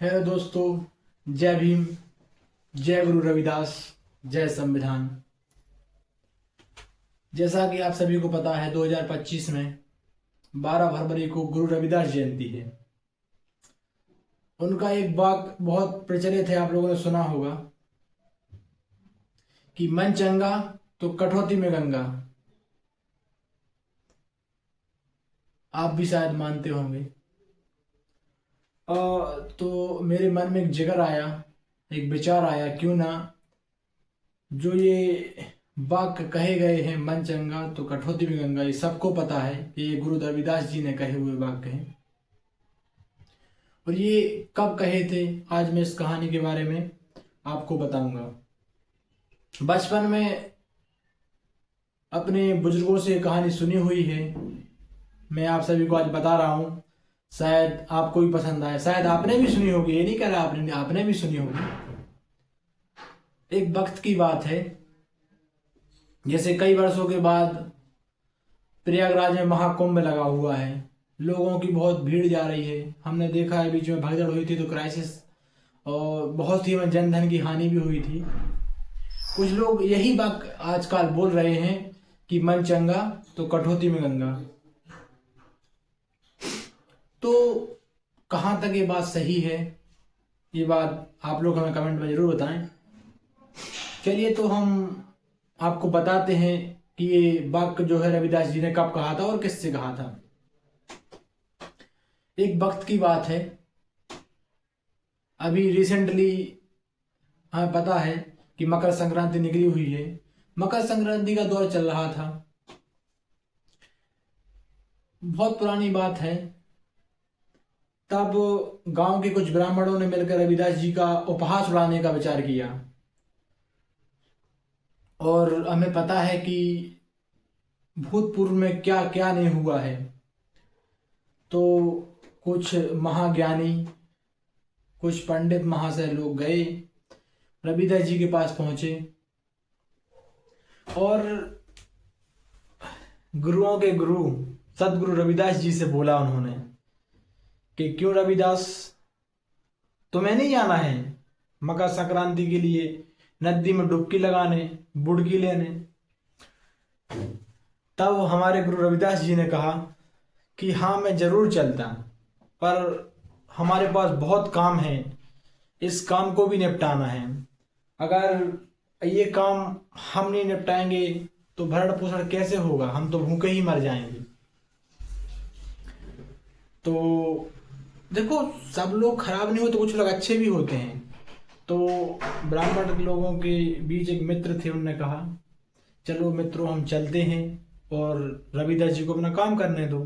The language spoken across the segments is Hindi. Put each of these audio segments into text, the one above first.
है दोस्तों। जय भीम, जय गुरु रविदास, जय संविधान। जैसा कि आप सभी को पता है 2025 में 12 फरवरी को गुरु रविदास जयंती है। उनका एक वाक्य बहुत प्रचलित है, आप लोगों ने सुना होगा कि मन चंगा तो कठौती में गंगा। आप भी शायद मानते होंगे। तो मेरे मन में एक जिगर आया, एक विचार आया, क्यों ना जो ये वाक्य कहे गए हैं, मन चंगा तो कठौती में गंगा, ये सबको पता है कि ये गुरु रविदास जी ने कहे हुए वाक्य हैं। और ये कब कहे थे, आज मैं इस कहानी के बारे में आपको बताऊंगा। बचपन में अपने बुजुर्गों से कहानी सुनी हुई है, मैं आप सभी को आज बता रहा हूँ। शायद आपको भी पसंद आए, शायद आपने भी सुनी होगी, ये नहीं कह रहा आपने भी सुनी होगी। एक वक्त की बात है, जैसे कई वर्षों के बाद प्रयागराज में महाकुंभ लगा हुआ है, लोगों की बहुत भीड़ जा रही है। हमने देखा है बीच में भगदड़ हुई थी तो क्राइसिस और बहुत ही जनधन की हानि भी हुई थी। कुछ लोग यही बात आजकल बोल रहे हैं कि मन चंगा तो कठौती में गंगा। तो कहाँ तक ये बात सही है, ये बात आप लोग हमें कमेंट में जरूर बताएं। चलिए तो हम आपको बताते हैं कि ये वाक्य जो है रविदास जी ने कब कहा था और किससे कहा था। एक वक्त की बात है, अभी रिसेंटली हमें पता है कि मकर संक्रांति निकली हुई है। मकर संक्रांति का दौर चल रहा था। बहुत पुरानी बात है। तब गांव के कुछ ब्राह्मणों ने मिलकर रविदास जी का उपहास उड़ाने का विचार किया। और हमें पता है कि भूतपूर्व में क्या क्या नहीं हुआ है। तो कुछ महाज्ञानी, कुछ पंडित महाशय लोग गए, रविदास जी के पास पहुंचे और गुरुओं के गुरु सदगुरु रविदास जी से बोला उन्होंने कि क्यों रविदास, तुम्हें नहीं जाना है मकर संक्रांति के लिए नदी में डुबकी लगाने, बुड़की लेने। तब हमारे गुरु रविदास जी ने कहा कि हाँ मैं जरूर चलता, पर हमारे पास बहुत काम है, इस काम को भी निपटाना है। अगर ये काम हम नहीं निपटाएंगे तो भरण पोषण कैसे होगा, हम तो भूखे ही मर जाएंगे। तो देखो, सब लोग खराब नहीं होते, कुछ लोग अच्छे भी होते हैं। तो ब्राह्मण लोगों के बीच एक मित्र थे, उन्होंने कहा चलो मित्रों हम चलते हैं और रविदास जी को अपना काम करने दो।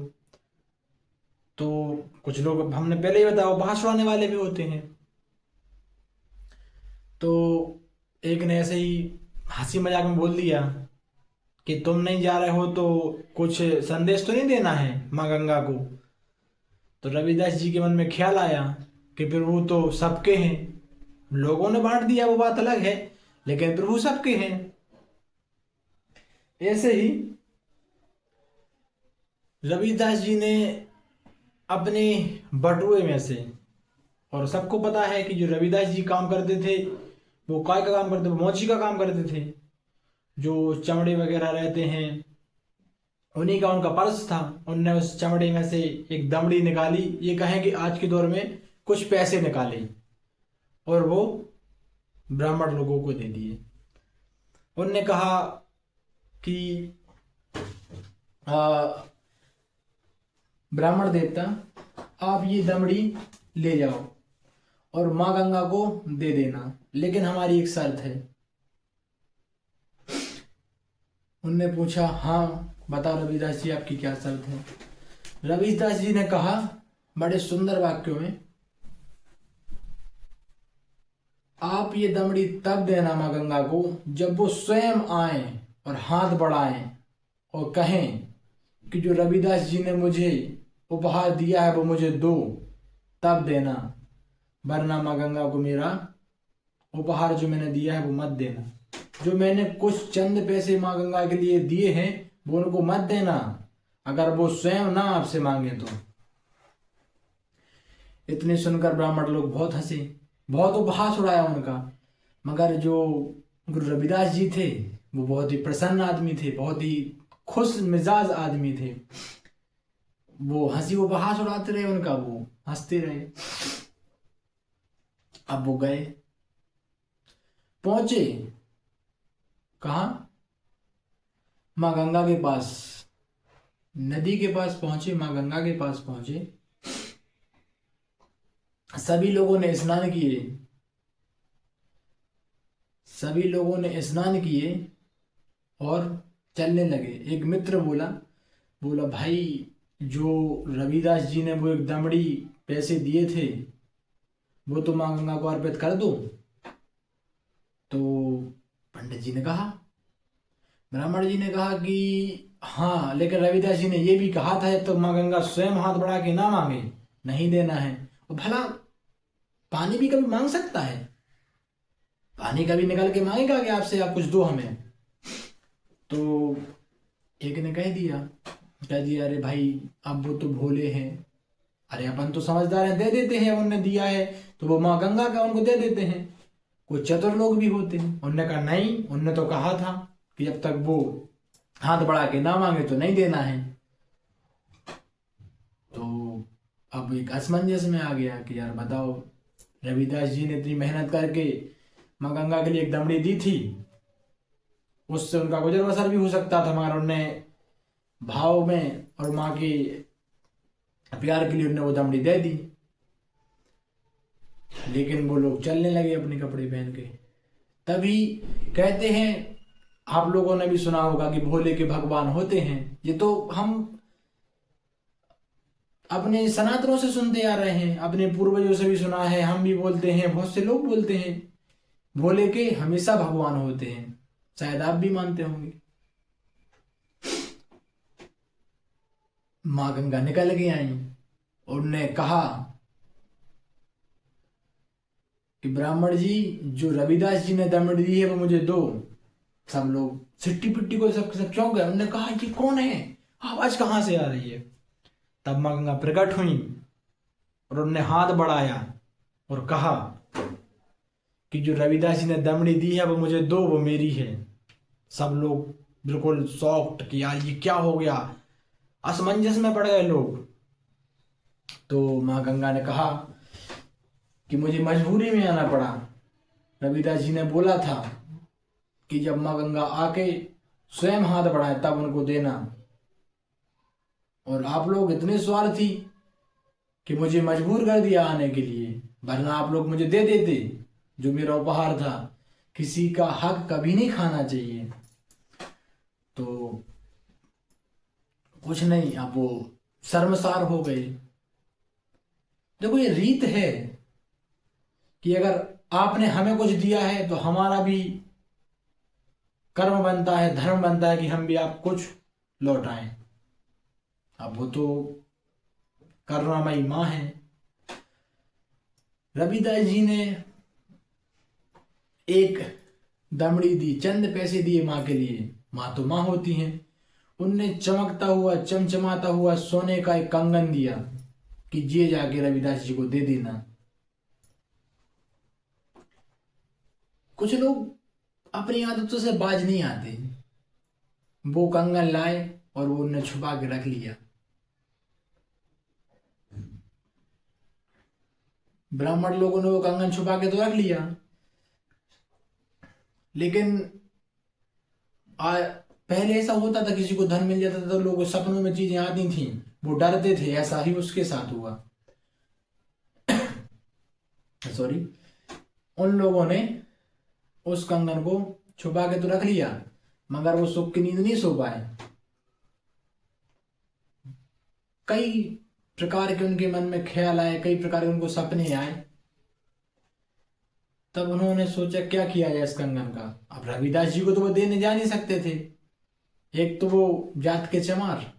तो कुछ लोग, हमने पहले ही बताया, उपहास उड़ाने वाले भी होते हैं। तो एक ने ऐसे ही हंसी मजाक में बोल दिया कि तुम नहीं जा रहे हो तो कुछ संदेश तो नहीं देना है माँ गंगा को। तो रविदास जी के मन में ख्याल आया कि प्रभु तो सबके हैं, लोगों ने बांट दिया वो बात अलग है, लेकिन प्रभु सबके हैं। ऐसे ही रविदास जी ने अपने बटुए में से, और सबको पता है कि जो रविदास जी काम करते थे वो काय का काम करते थे, मोची का काम करते थे। जो चमड़े वगैरह रहते हैं उन्हीं का उनका पर्स था। उनने उस चमड़े में से एक दमड़ी निकाली, ये कहें कि आज के दौर में कुछ पैसे निकाले और वो ब्राह्मण लोगों को दे दिए। उनने कहा कि ब्राह्मण देवता आप ये दमड़ी ले जाओ और माँ गंगा को दे देना, लेकिन हमारी एक शर्त है। उनने पूछा हाँ बताओ रविदास जी आपकी क्या शर्त है। रविदास जी ने कहा बड़े सुंदर वाक्यों में, आप ये दमड़ी तब देना माँ गंगा को जब वो स्वयं आए और हाथ बढ़ाएं और कहें कि जो रविदास जी ने मुझे उपहार दिया है वो मुझे दो, तब देना, वरना माँ गंगा को मेरा उपहार जो मैंने दिया है वो मत देना। जो मैंने कुछ चंद पैसे माँ गंगा के लिए दिए हैं वो उनको मत देना, अगर वो स्वयं ना आपसे मांगे तो। इतने सुनकर ब्राह्मण लोग बहुत हंसे, बहुत उपहास उड़ाया उनका। मगर जो गुरु रविदास जी थे वो बहुत ही प्रसन्न आदमी थे, बहुत ही खुश मिजाज आदमी थे। वो हंसी उपहास उड़ाते रहे उनका, वो हंसते रहे। अब वो गए, पहुंचे कहाँ, माँ गंगा के पास, नदी के पास पहुंचे, माँ गंगा के पास पहुंचे। सभी लोगों ने स्नान किए, सभी लोगों ने स्नान किए और चलने लगे। एक मित्र बोला, भाई जो रविदास जी ने वो एक दमड़ी पैसे दिए थे वो तो माँ गंगा को अर्पित कर दो। तो पंडित जी ने कहा, ब्राह्मण जी ने कहा कि हाँ, लेकिन रविदास जी ने ये भी कहा था तो माँ गंगा स्वयं हाथ बढ़ा के ना मांगे, नहीं देना है। और भला पानी भी कभी मांग सकता है? पानी कभी निकल के मांगेगा कि आपसे आप कुछ दो हमें? तो एक ने कह दिया, अरे भाई अब वो तो भोले हैं, अरे अपन तो समझदार हैं, दे देते हैं, उनने दिया है तो वो माँ गंगा का, उनको दे देते हैं। कुछ चतुर लोग भी होते हैं, उनने कहा नहीं, उनने तो कहा था कि जब तक वो हाथ बढ़ा के ना मांगे तो नहीं देना है। तो अब एक असमंजस में आ गया कि यार बताओ, रविदास जी ने इतनी मेहनत करके माँ गंगा के लिए एक दमड़ी दी थी, उससे उनका गुजर बसर भी हो सकता था, मगर उनने भाव में और माँ के प्यार के लिए उन्होंने वो दमड़ी दे दी। लेकिन वो लोग चलने लगे अपने कपड़े पहन के। तभी कहते हैं, आप लोगों ने भी सुना होगा कि भोले के भगवान होते हैं। ये तो हम अपने सनातनों से सुनते आ रहे हैं, अपने पूर्वजों से भी सुना है, हम भी बोलते हैं, बहुत से लोग बोलते हैं भोले के हमेशा भगवान होते हैं। शायद आप भी मानते होंगे। माँ गंगा निकल के आई, उनने कहा कि ब्राह्मण जी, जो रविदास जी ने दमड़ी दी है वो मुझे दो। सब लोग सिट्टी पिट्टी को सब चौंक गए। उन्होंने कहा ये कौन है, आवाज कहाँ से आ रही है? तब माँ गंगा प्रकट हुई और उन्होंने हाथ बढ़ाया और कहा कि जो रविदास जी ने दमड़ी दी है वो मुझे दो, वो मेरी है। सब लोग बिल्कुल शॉक्ड कि यार ये क्या हो गया, असमंजस में पड़ गए लोग। तो माँ गंगा ने कहा कि मुझे मजबूरी में आना पड़ा, रविदास जी ने बोला था कि जब माँ गंगा आके स्वयं हाथ बढ़ाए तब उनको देना, और आप लोग इतने स्वार्थी कि मुझे मजबूर कर दिया आने के लिए, वरना आप लोग मुझे दे देते जो मेरा उपहार था। किसी का हक कभी नहीं खाना चाहिए। तो कुछ नहीं, अब वो शर्मसार हो गए। देखो ये रीत है कि अगर आपने हमें कुछ दिया है तो हमारा भी कर्म बनता है, धर्म बनता है कि हम भी आप कुछ लौटाएं। अब वो तो करुणामयी माँ है। रविदास जी ने एक दमड़ी दी, चंद पैसे दिए माँ के लिए, माँ तो माँ होती हैं। उनने चमकता हुआ चमचमाता हुआ सोने का एक कंगन दिया कि ये जाके रविदास जी को दे देना। कुछ लोग अपनी आदतों से बाज नहीं आते, वो कंगन लाए और वो उन्हें छुपा के रख लिया। ब्राह्मण लोगों ने वो कंगन छुपा के तो रख लिया, लेकिन पहले ऐसा होता था, किसी को धन मिल जाता था तो लोगों सपनों में चीजें आती थी, वो डरते थे। ऐसा ही उसके साथ हुआ। सॉरी, उन लोगों ने उस कंगन को छुपा के तो रख लिया, मगर वो सुख की नींद नहीं सो पाए। कई प्रकार के उनके मन में ख्याल आए, कई प्रकार के उनको सपने आए। तब उन्होंने सोचा क्या किया जाए इस कंगन का। अब रविदास जी को तो वो देने जा नहीं सकते थे, एक तो वो जात के चमार,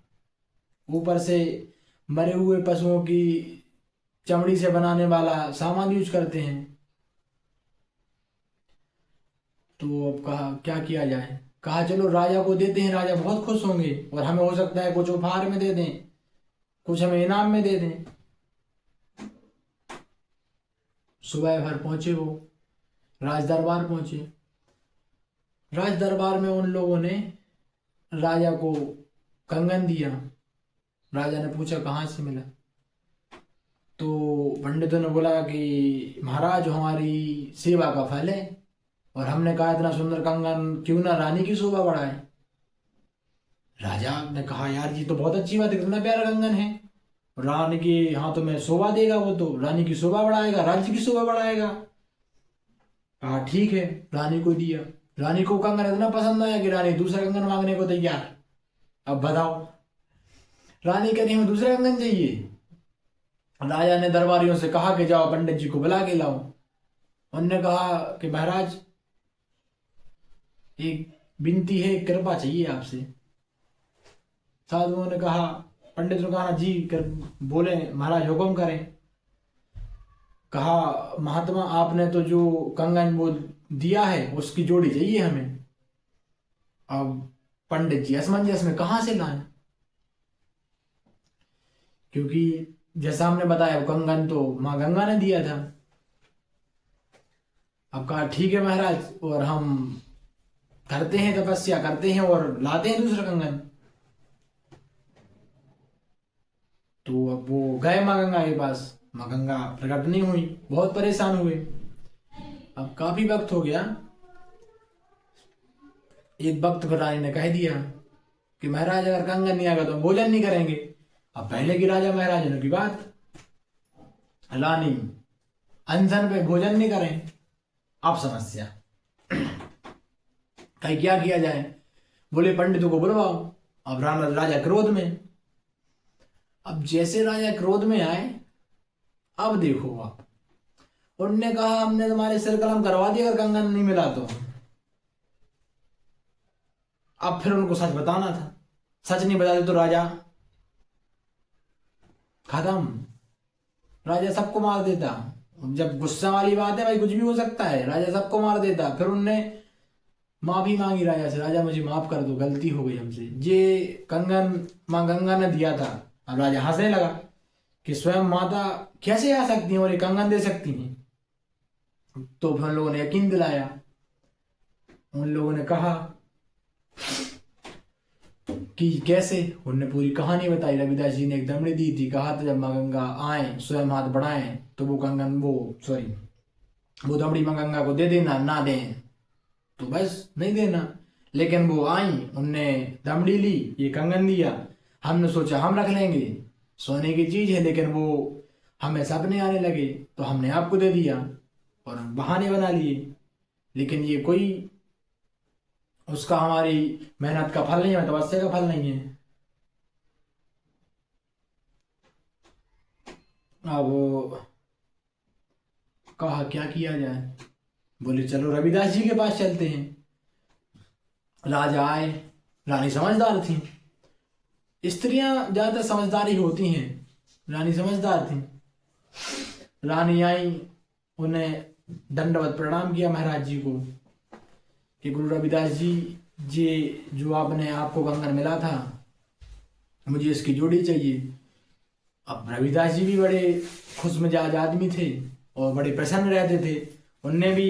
ऊपर से मरे हुए पशुओं की चमड़ी से बनाने वाला सामान यूज करते हैं। तो अब कहा क्या किया जाए। कहा चलो राजा को देते हैं, राजा बहुत खुश होंगे और हमें हो सकता है कुछ उपहार में दे दें, कुछ हमें इनाम में दे दें। सुबह भर पहुंचे वो, राज दरबार पहुंचे। राज दरबार में उन लोगों ने राजा को कंगन दिया। राजा ने पूछा कहाँ से मिला, तो पंडितों ने बोला कि महाराज हमारी सेवा का फल है, और हमने कहा इतना सुंदर कंगन क्यों ना रानी की शोभा बढ़ाए। राजा ने कहा यार ये तो बहुत अच्छी बात है, कितना प्यारा कंगन है, रानी के हाथों में शोभा देगा, वो तो रानी की शोभा बढ़ाएगा, राज्य की शोभा बढ़ाएगा। कहा ठीक है, रानी को दिया। रानी को कंगन इतना पसंद आया कि रानी दूसरा कंगन मांगने को तैयार। अब बताओ, रानी कह रही हमें दूसरा कंगन चाहिए। राजा ने दरबारियों से कहा कि जाओ पंडित जी को बुला के लाओ। उन्होंने कहा कि महाराज एक विनती है, एक कृपा चाहिए आपसे। साधुओं ने कहा, पंडित ने कहा जी कर बोले महाराज हुक्म करें। कहा महात्मा आपने तो जो कंगन वो दिया है उसकी जोड़ी चाहिए हमें। अब पंडित जी असमंजस में कहाँ से लाए, क्योंकि जैसा हमने बताया वो कंगन तो माँ गंगा ने दिया था। अब कहा ठीक है महाराज, और हम करते हैं तपस्या करते हैं और लाते हैं दूसरा कंगन। तो अब वो गए माँ गंगा के पास, माँ गंगा प्रकट नहीं हुई, बहुत परेशान हुए। अब काफी वक्त हो गया। एक वक्त को रानी ने कह दिया कि महाराज अगर कंगन नहीं आएगा तो हम भोजन नहीं करेंगे। अब पहले की राजा महाराजों की बात, रानी अनशन पे भोजन नहीं करें। अब समस्या कहीं क्या किया जाए, बोले पंडितों को बुलवाओ। अब राजा क्रोध में। अब जैसे राजा क्रोध में आए, अब देखो आप, उनने कहा हमने तुम्हारे सिर कलम करवा दिया अगर कंगन नहीं मिला तो। अब फिर उनको सच बताना था, सच नहीं बताते तो राजा खत्म, राजा सबको मार देता। जब गुस्सा वाली बात है भाई कुछ भी हो सकता है, राजा सबको मार देता। फिर उनने माफी मांगी राजा से, राजा मुझे माफ कर दो, गलती हो गई हमसे, ये कंगन माँ गंगा ने दिया था। अब राजा हंसने लगा कि स्वयं माता कैसे आ सकती हैं और ये कंगन दे सकती हैं। तो फिर उन लोगों ने यकीन दिलाया। उन लोगों ने कहा कि कैसे, उन्होंने पूरी कहानी बताई। रविदास जी ने एक दमड़ी दी थी, कहा था जब माँ गंगा आए स्वयं हाथ बढ़ाएं तो वो कंगन वो दमड़ी माँ गंगा को दे देना, ना दें तो बस नहीं देना। लेकिन वो आई, उनने दमड़ी ली, ये कंगन दिया। हमने सोचा हम रख लेंगे, सोने की चीज है, लेकिन वो हमें सपने आने लगे तो हमने आपको दे दिया और बहाने बना लिए। लेकिन ये कोई उसका हमारी मेहनत का फल नहीं है, तपस्या का फल नहीं है। अब कहा क्या किया जाए, बोले चलो रविदास जी के पास चलते हैं। राजा आए, रानी समझदार थी, स्त्रियां ज्यादा समझदार ही होती हैं, रानी समझदार थी। रानी आई, उन्हें दंडवत प्रणाम किया महाराज जी को कि गुरु रविदास जी, ये जो आपने आपको कंगन मिला था मुझे इसकी जोड़ी चाहिए। अब रविदास जी भी बड़े खुश मिजाज आदमी थे और बड़े प्रसन्न रहते थे। उनने भी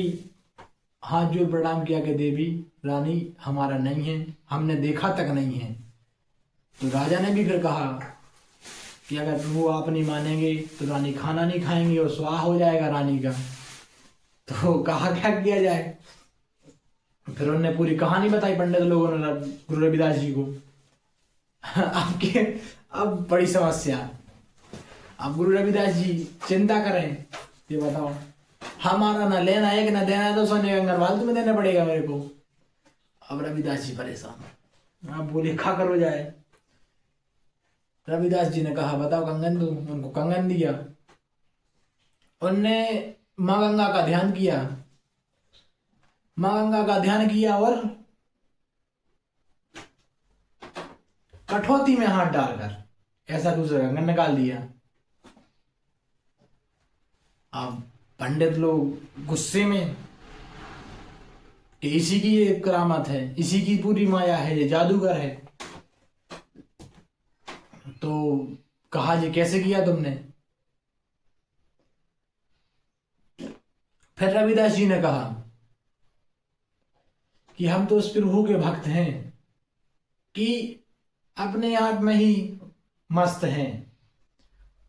हाथ जोड़ प्रणाम किया कि देवी रानी हमारा नहीं है, हमने देखा तक नहीं है। तो राजा ने भी फिर कहा कि अगर प्रभु आप नहीं मानेंगे तो रानी खाना नहीं खाएंगी और स्वाह हो जाएगा रानी का। तो कहा क्या किया जाए। फिर उन्होंने पूरी कहानी बताई पंडित लोगों ने गुरु रविदास जी को। अब बड़ी समस्या। अब गुरु रविदास जी चिंता करें, ये बताओ हमारा ना लेना है कि ना देना है, तो सोने का कंगन फालतू में देना पड़ेगा मेरे को। अब रविदास जी परेशान। अब बोले खा करो जाए। रविदास जी ने कहा बताओ कंगन दो, उनको कंगन दिया। उनने माँ गंगा का ध्यान किया, माँ गंगा का ध्यान किया और कठौती में हाथ डालकर ऐसा दूसरा कंगन निकाल दिया। अब पंडित लोग गुस्से में कि इसी की ये करामत है, इसी की पूरी माया है, ये जादूगर है। तो कहा ये कैसे किया तुमने। फिर रविदास जी ने कहा कि हम तो उस प्रभु के भक्त हैं कि अपने आप में ही मस्त हैं।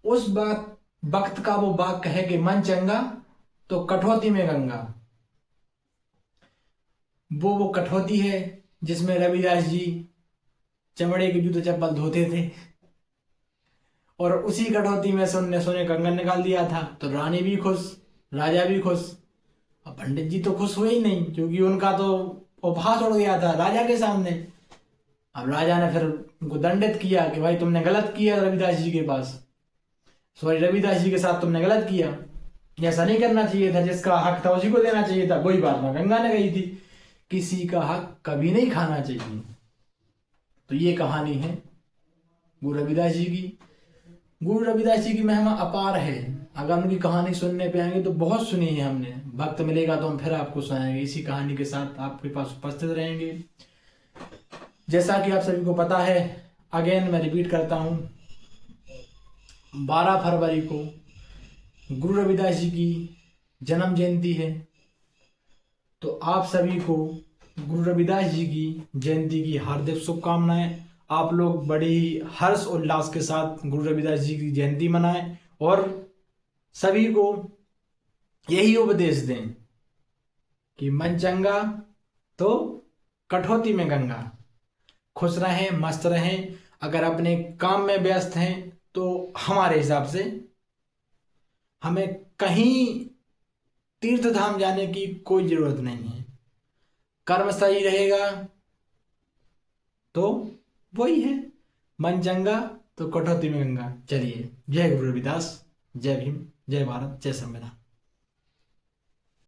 उस बात वक्त का वो वाक्य है कि मन चंगा तो कठौती में गंगा। वो कठौती है जिसमें रविदास जी चमड़े के जूते चप्पल धोते थे, और उसी कठौती में से उनने सोने कंगन निकाल दिया था। तो रानी भी खुश, राजा भी खुश, और पंडित जी तो खुश हुए ही नहीं, क्योंकि उनका तो उपहास उड़ गया था राजा के सामने। अब राजा ने फिर उनको दंडित किया कि भाई तुमने गलत किया रविदास जी के पास, सॉरी रविदास जी के साथ तुमने गलत किया, ऐसा नहीं करना चाहिए था, जिसका हक था उसी को देना चाहिए था। वही बात मां गंगा ने कही थी, किसी का हक कभी नहीं खाना चाहिए। तो ये कहानी है गुरु रविदास जी की। गुरु रविदास जी की महिमा अपार है। अगर उनकी कहानी सुनने पे आएंगे तो बहुत सुनी है हमने, वक्त मिलेगा तो हम फिर आपको सुनाएंगे, इसी कहानी के साथ आपके पास उपस्थित रहेंगे। जैसा कि आप सभी को पता है, अगेन मैं रिपीट करता हूँ, 12 फरवरी को गुरु रविदास जी की जन्म जयंती है। तो आप सभी को गुरु रविदास जी की जयंती की हार्दिक शुभकामनाएं। आप लोग बड़ी हर्ष उल्लास के साथ गुरु रविदास जी की जयंती मनाएं और सभी को यही उपदेश दें कि मन चंगा तो कठौती में गंगा। खुश रहें, मस्त रहें। अगर अपने काम में व्यस्त हैं तो हमारे हिसाब से हमें कहीं तीर्थ धाम जाने की कोई जरूरत नहीं है। कर्म सही रहेगा तो वही है, मन चंगा तो कठौती में गंगा। चलिए, जय गुरु रविदास, जय भीम, जय भारत, जय संविधान।